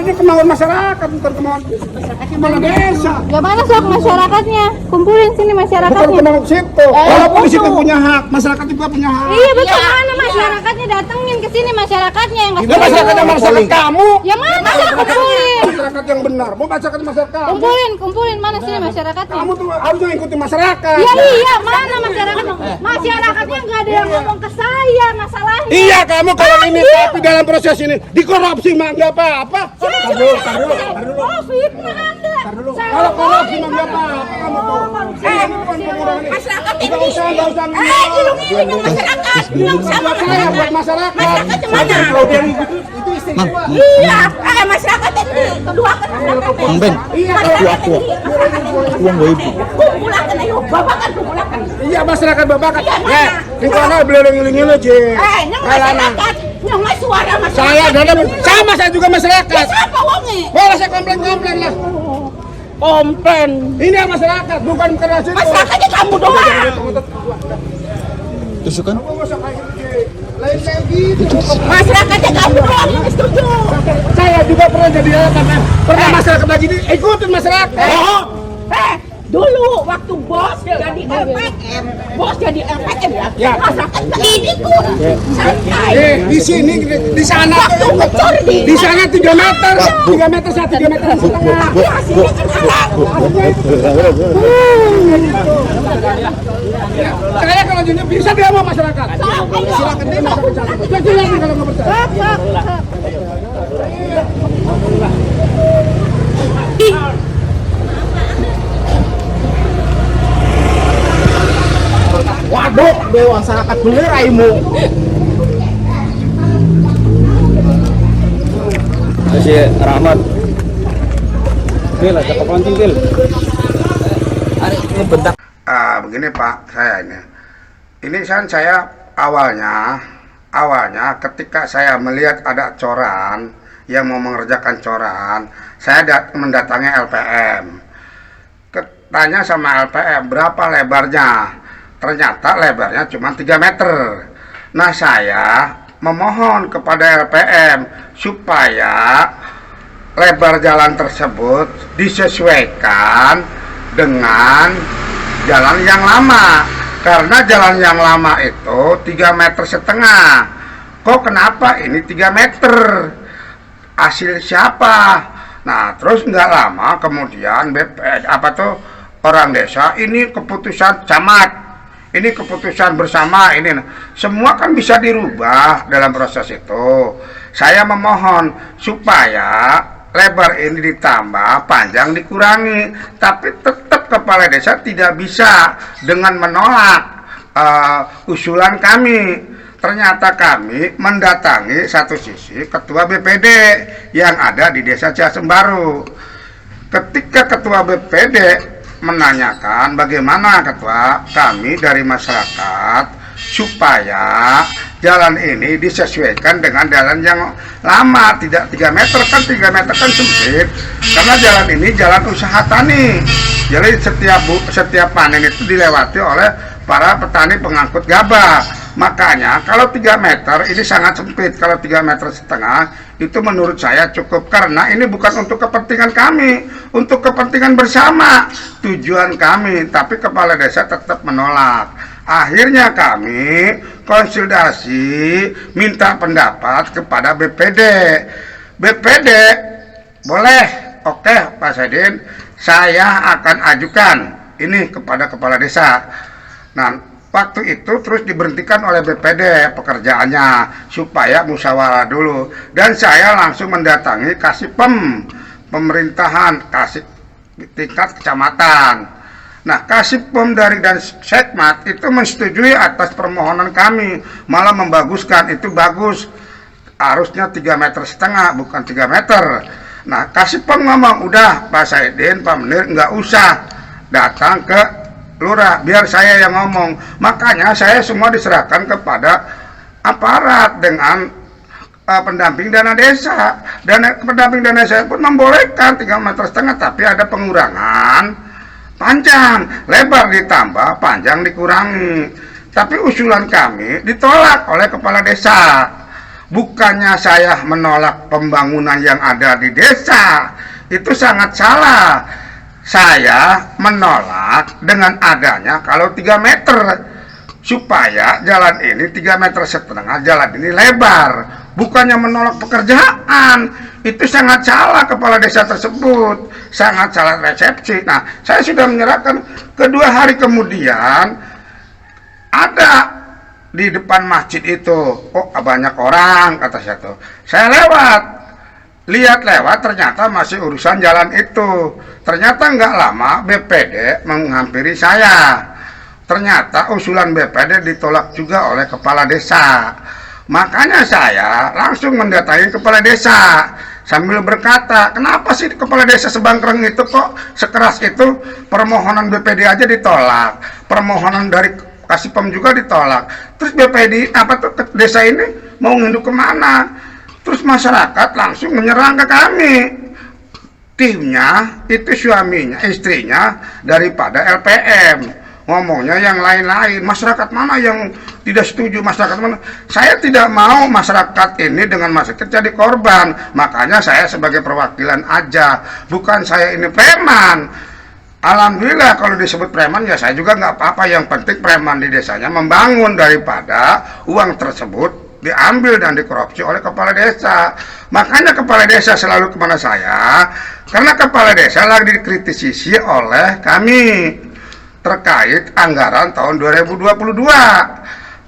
ini kemauan masyarakat, bukan kemauan kepala desa. Ya mana sok masyarakatnya? Kumpulin sini Bukan masyarakatnya. kemauan situ. Walaupun di situ punya hak, masyarakat juga punya hak. Iya betul, mana masyarakatnya datengin ke sini masyarakatnya yang Ini masyarakat yang masyarakat kamu. Ya mana kumpulin? Masyarakat yang benar, mau masyarakat kamu. Kumpulin mana sini masyarakatnya? Kamu tuh harusnya ikuti masyarakat. Iya, mana masyarakat? Masyarakatnya nggak ada yang ngomong ke saya masalahnya. Iya, kamu kalau ini tapi dalam proses ini dikorupsi mah nggak apa-apa. Oh, fitnah Anda. Kalau korupsi mah nggak apa-apa kamu tuh. Masyarakat Nggak usah dilindungi masyarakat. Bilang sama saya buat masyarakat. masyarakat mana? Itu istimewa. Iya, masyarakat ini kedua kan masyarakat. Mang Ben, aku uang gue ibu. Kumpulakan ayo, babakan kumpulakan. Iya masyarakat babakan. Iya, mana? Di sana beliau ngiling-ngiling aja. Yang masyarakat, yang suara masyarakat. Saya juga masyarakat. Siapa wonge? Boleh saya komplain lah. Komplain. Ini yang masyarakat, bukan keras itu. Masyarakatnya kamu doang. Tusukan? Lain gitu. Masyarakatnya kamu doang yang setuju. Saya juga pernah jadi pernah masyarakat lagi ini ikutin masyarakat. Dulu waktu bos jadi LPM, ya. Masyarakat ini pun santai. Di sini, di sana, Waktu ngecor di sana 3 meter, 3 meter saya 3 meter setengah. Hasilnya kan halal. Saya kalau jadi bisa dia mau masyarakat. Silakan demo. Silakan kalau nggak percaya. Waduh, dewa masyarakat bener aimu. Kasih Rahmat. Bil, cakap anjing Bil. Hari ini bentak. Begini Pak, saya ini. Ini kan saya awalnya ketika saya melihat ada coran yang mau mengerjakan coran, saya mendatangi LPM. Tanya sama LPM berapa lebarnya. Ternyata lebarnya cuma 3 meter. Nah saya memohon kepada LPM supaya lebar jalan tersebut disesuaikan dengan jalan yang lama. Karena jalan yang lama itu 3,5 meter. Kok kenapa ini 3 meter? Hasil siapa? Nah terus nggak lama kemudian orang desa, ini keputusan camat, ini keputusan bersama, ini semua kan bisa dirubah dalam proses itu. Saya memohon supaya lebar ini ditambah, panjang dikurangi, tapi tetap kepala desa tidak bisa dengan menolak usulan kami. Ternyata kami mendatangi satu sisi ketua BPD yang ada di desa Ciasembaru. Ketika ketua BPD menanyakan bagaimana ketua, kami dari masyarakat supaya jalan ini disesuaikan dengan jalan yang lama, tidak 3 meter kan, 3 meter kan sempit, karena jalan ini jalan usaha tani. Jadi setiap panen itu dilewati oleh para petani pengangkut gabah. Makanya kalau 3 meter ini sangat sempit. Kalau 3,5 meter itu menurut saya cukup, karena ini bukan untuk kepentingan kami, untuk kepentingan bersama tujuan kami, tapi kepala desa tetap menolak. Akhirnya kami konsultasi minta pendapat kepada BPD. BPD boleh, oke Pak Saidin, saya akan ajukan ini kepada kepala desa. Nah waktu itu terus diberhentikan oleh BPD pekerjaannya supaya musyawarah dulu, dan saya langsung mendatangi Kasipem pemerintahan tingkat kecamatan. Nah Kasipem dari dan Sekmat itu menyetujui atas permohonan kami, malah membaguskan, itu bagus, harusnya 3,5 meter bukan 3 meter. Nah Kasipem ngomong, udah Pak Saidin, Pak Menir nggak usah datang ke lurah, biar saya yang ngomong. Makanya saya semua diserahkan kepada aparat dengan pendamping dana desa. Dan pendamping dana desa pun membolehkan 3,5 meter, tapi ada pengurangan panjang, lebar ditambah, panjang dikurangi. Tapi usulan kami ditolak oleh kepala desa. Bukannya saya menolak pembangunan yang ada di desa, itu sangat salah. Saya menolak dengan adanya kalau 3 meter, supaya jalan ini 3,5 meter, jalan ini lebar. Bukannya menolak pekerjaan, itu sangat salah kepala desa tersebut, sangat salah resepsi. Nah, saya sudah menyerahkan, kedua hari kemudian ada di depan masjid itu, oh banyak orang, kata saya tuh. Saya lihat lewat, ternyata masih urusan jalan itu. Ternyata nggak lama BPD menghampiri saya. Ternyata usulan BPD ditolak juga oleh kepala desa. Makanya saya langsung mendatangi kepala desa sambil berkata, kenapa sih kepala desa Sebangkreng itu kok sekeras itu? Permohonan BPD aja ditolak, permohonan dari Kasipem juga ditolak. Terus BPD apa tuh desa ini mau nginduk kemana? Terus masyarakat langsung menyerang ke kami. Timnya itu suaminya, istrinya daripada LPM. Ngomongnya yang lain-lain. Masyarakat mana yang tidak setuju? Masyarakat mana? Saya tidak mau masyarakat ini dengan masyarakat jadi korban. Makanya saya sebagai perwakilan aja. Bukan saya ini preman. Alhamdulillah kalau disebut preman ya saya juga nggak apa-apa. Yang penting preman di desanya membangun, daripada uang tersebut diambil dan dikorupsi oleh kepala desa. Makanya kepala desa selalu kemana saya, karena kepala desa lagi dikritisi oleh kami terkait anggaran tahun 2022.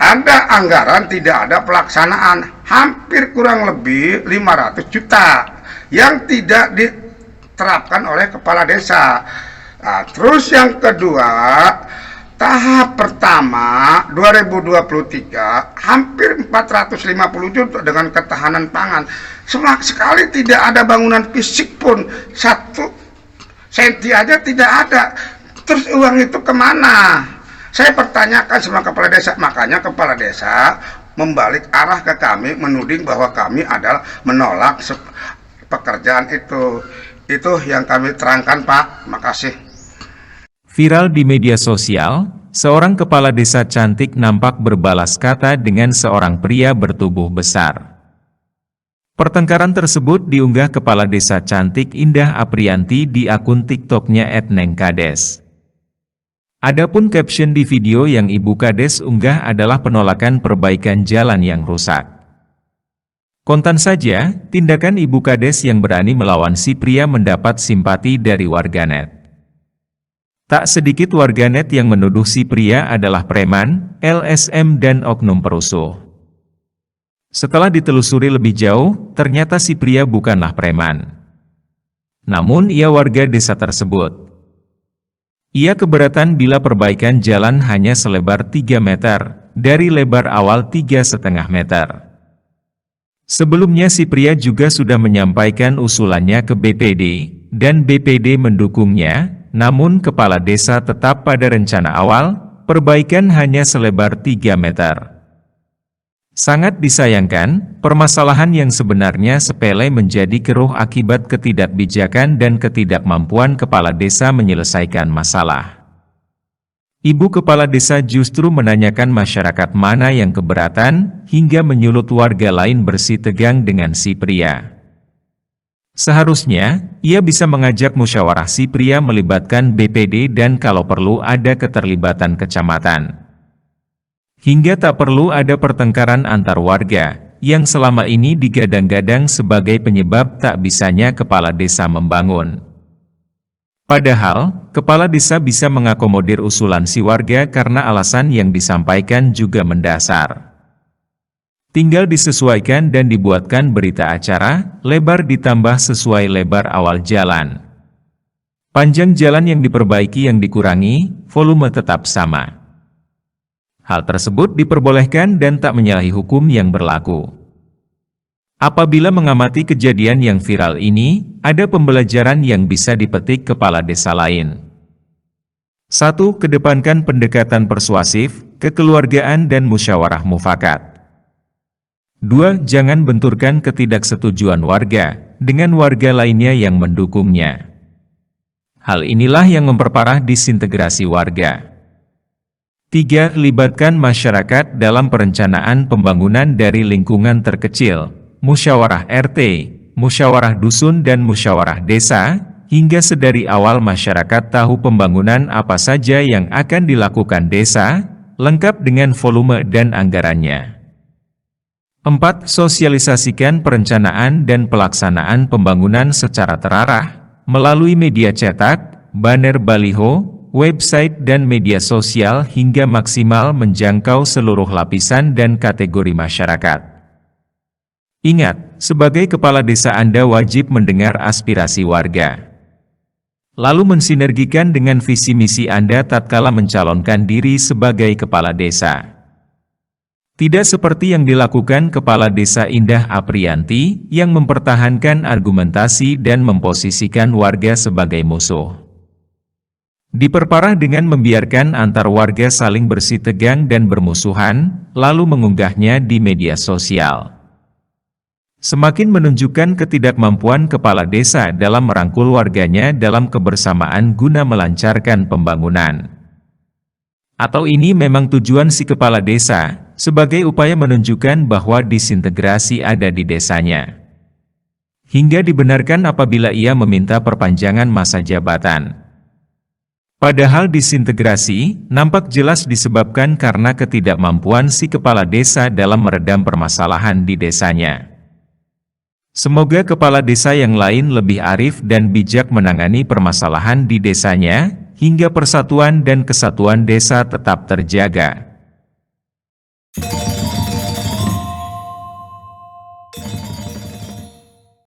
Ada anggaran tidak ada pelaksanaan, hampir kurang lebih 500 juta yang tidak diterapkan oleh kepala desa. Nah, terus yang kedua, tahap pertama 2023 hampir 450 juta dengan ketahanan pangan. Sama sekali tidak ada bangunan fisik pun, 1 senti aja tidak ada. Terus uang itu kemana? Saya pertanyakan sama kepala desa. Makanya kepala desa membalik arah ke kami, menuding bahwa kami adalah menolak pekerjaan itu. Itu yang kami terangkan, Pak. Makasih. Viral di media sosial, seorang kepala desa cantik nampak berbalas kata dengan seorang pria bertubuh besar. Pertengkaran tersebut diunggah kepala desa cantik Indah Aprianti di akun TikToknya @nengkades. Adapun caption di video yang Ibu Kades unggah adalah penolakan perbaikan jalan yang rusak. Kontan saja, tindakan Ibu Kades yang berani melawan si pria mendapat simpati dari warganet. Tak sedikit warganet yang menuduh si pria adalah preman, LSM dan oknum perusuh. Setelah ditelusuri lebih jauh, ternyata si pria bukanlah preman. Namun ia warga desa tersebut. Ia keberatan bila perbaikan jalan hanya selebar 3 meter, dari lebar awal 3,5 meter. Sebelumnya si pria juga sudah menyampaikan usulannya ke BPD, dan BPD mendukungnya. Namun kepala desa tetap pada rencana awal, perbaikan hanya selebar 3 meter. Sangat disayangkan, permasalahan yang sebenarnya sepele menjadi keruh akibat ketidakbijakan dan ketidakmampuan kepala desa menyelesaikan masalah. Ibu kepala desa justru menanyakan masyarakat mana yang keberatan, hingga menyulut warga lain bersitegang dengan si pria. Seharusnya, ia bisa mengajak musyawarah si pria melibatkan BPD dan kalau perlu ada keterlibatan kecamatan. Hingga tak perlu ada pertengkaran antar warga, yang selama ini digadang-gadang sebagai penyebab tak bisanya kepala desa membangun. Padahal, kepala desa bisa mengakomodir usulan si warga karena alasan yang disampaikan juga mendasar. Tinggal disesuaikan dan dibuatkan berita acara, lebar ditambah sesuai lebar awal jalan. Panjang jalan yang diperbaiki yang dikurangi, volume tetap sama. Hal tersebut diperbolehkan dan tak menyalahi hukum yang berlaku. Apabila mengamati kejadian yang viral ini, ada pembelajaran yang bisa dipetik kepala desa lain. 1. Kedepankan pendekatan persuasif, kekeluargaan dan musyawarah mufakat. 2. Jangan benturkan ketidaksetujuan warga dengan warga lainnya yang mendukungnya. Hal inilah yang memperparah disintegrasi warga. 3. Libatkan masyarakat dalam perencanaan pembangunan dari lingkungan terkecil, musyawarah RT, musyawarah dusun dan musyawarah desa, hingga sedari awal masyarakat tahu pembangunan apa saja yang akan dilakukan desa, lengkap dengan volume dan anggarannya. 4. Sosialisasikan perencanaan dan pelaksanaan pembangunan secara terarah, melalui media cetak, banner baliho, website dan media sosial hingga maksimal menjangkau seluruh lapisan dan kategori masyarakat. Ingat, sebagai kepala desa Anda wajib mendengar aspirasi warga. Lalu mensinergikan dengan visi misi Anda tatkala mencalonkan diri sebagai kepala desa. Tidak seperti yang dilakukan Kepala Desa Indah Aprianti yang mempertahankan argumentasi dan memposisikan warga sebagai musuh. Diperparah dengan membiarkan antar warga saling bersitegang dan bermusuhan, lalu mengunggahnya di media sosial. Semakin menunjukkan ketidakmampuan kepala desa dalam merangkul warganya dalam kebersamaan guna melancarkan pembangunan. Atau ini memang tujuan si kepala desa, sebagai upaya menunjukkan bahwa disintegrasi ada di desanya. Hingga dibenarkan apabila ia meminta perpanjangan masa jabatan. Padahal disintegrasi nampak jelas disebabkan karena ketidakmampuan si kepala desa dalam meredam permasalahan di desanya. Semoga kepala desa yang lain lebih arif dan bijak menangani permasalahan di desanya, hingga persatuan dan kesatuan desa tetap terjaga.